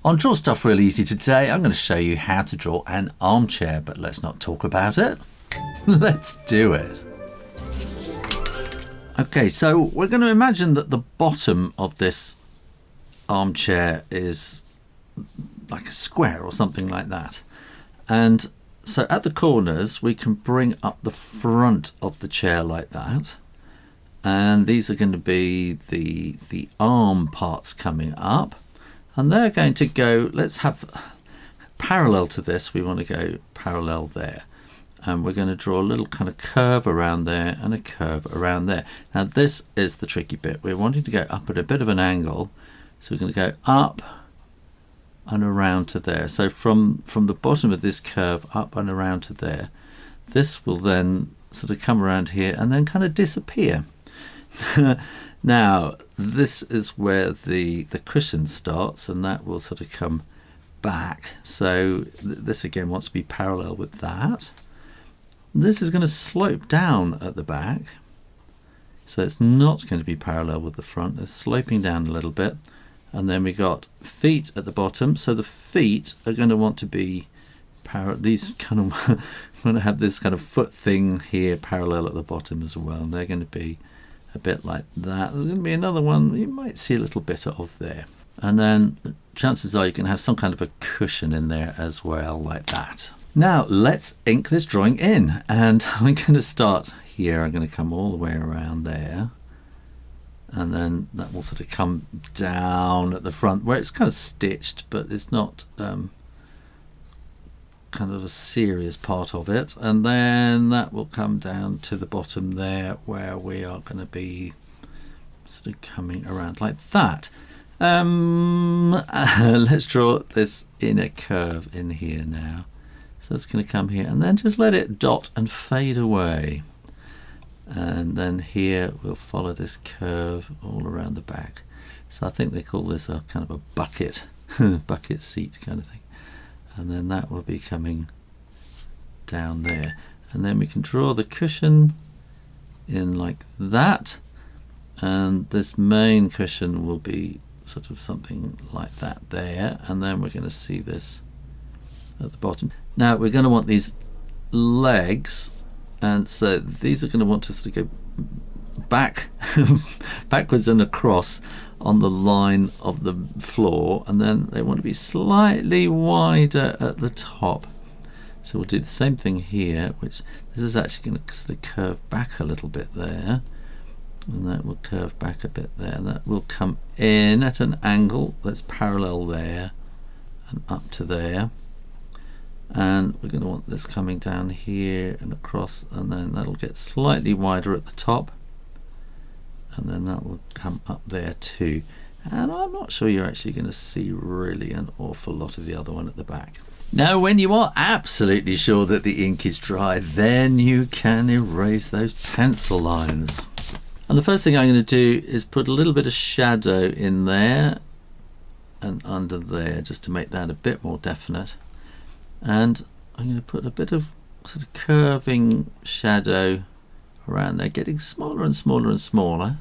On Draw Stuff Real Easy today, I'm going to show you how to draw an armchair, but let's not talk about it. Let's do it. Okay, so we're going to imagine that the bottom of this armchair is like a square or something like that. And so at the corners, we can bring up the front of the chair like that. And these are going to be the arm parts coming up. And they're going to go, let's have parallel to this, we want to go parallel there. And we're going to draw a little kind of curve around there and a curve around there. Now this is the tricky bit. We're wanting to go up at a bit of an angle. So we're going to go up and around to there. So from the bottom of this curve up and around to there. This will then sort of come around here and then kind of disappear. Now this is where the cushion starts, and that will sort of come back. So this again wants to be parallel with that. This is going to slope down at the back, so it's not going to be parallel with the front. It's sloping down a little bit. And then we got feet at the bottom, so the feet are going to want to be these kind of going to have this kind of foot thing here parallel at the bottom as well. And they're going to be a bit like that. There's going to be another one you might see a little bit of there. And then chances are you can have some kind of a cushion in there as well, like that. Now let's ink this drawing in, and I'm going to start here. I'm going to come all the way around there, and then that will sort of come down at the front where it's kind of stitched, but it's not kind of a serious part of it. And then that will come down to the bottom there where we are going to be sort of coming around like that. Let's draw this inner curve in here now. So it's going to come here and then just let it dot and fade away. And then here we'll follow this curve all around the back. So I think they call this a kind of a bucket, bucket seat kind of thing. And then that will be coming down there. And then we can draw the cushion in like that. And this main cushion will be sort of something like that there. And then we're going to see this at the bottom. Now we're going to want these legs. And so these are going to want to sort of go back, backwards and across on the line of the floor, and then they want to be slightly wider at the top. So we'll do the same thing here, which this is actually going to sort of curve back a little bit there, and that will curve back a bit there, and that will come in at an angle that's parallel there and up to there. And we're going to want this coming down here and across, and then that'll get slightly wider at the top, and then that will come up there too. And I'm not sure you're actually going to see really an awful lot of the other one at the back. Now when you are absolutely sure that the ink is dry, then you can erase those pencil lines. And the first thing I'm going to do is put a little bit of shadow in there and under there, just to make that a bit more definite. And I'm going to put a bit of sort of curving shadow around there, getting smaller and smaller and smaller.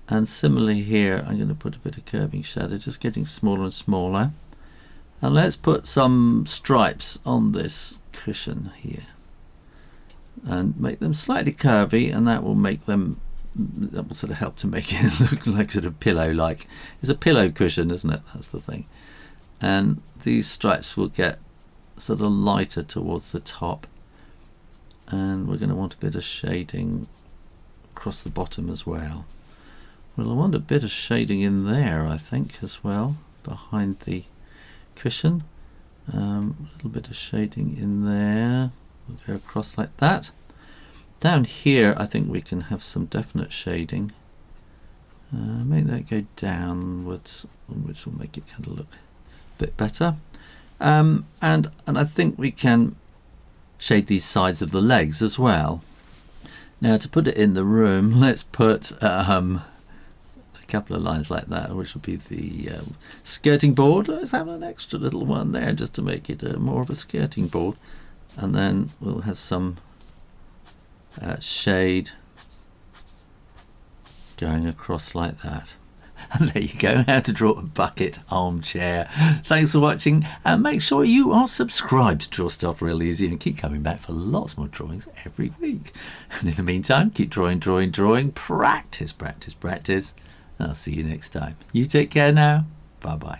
And similarly here, I'm going to put a bit of curving shadow, just getting smaller and smaller. And let's put some stripes on this cushion here and make them slightly curvy, and that will make them, that will sort of help to make it look like sort of pillow-like. It's a pillow cushion, isn't it? That's the thing. And these stripes will get sort of lighter towards the top, and we're going to want a bit of shading across the bottom as well. Well, I want a bit of shading in there, I think, as well, behind the cushion. A little bit of shading in there. We'll go across like that. Down here I think we can have some definite shading. Make that go downwards, which will make it kind of look a bit better. And I think we can shade these sides of the legs as well. Now to put it in the room, let's put a couple of lines like that, which will be the skirting board. Let's have an extra little one there just to make it more of a skirting board. And then we'll have some shade going across like that. And there you go, how to draw a bucket armchair. Thanks for watching, and make sure you are subscribed to Draw Stuff Real Easy and keep coming back for lots more drawings every week. And in the meantime, keep drawing, practice, and I'll see you next time. You take care now. Bye bye.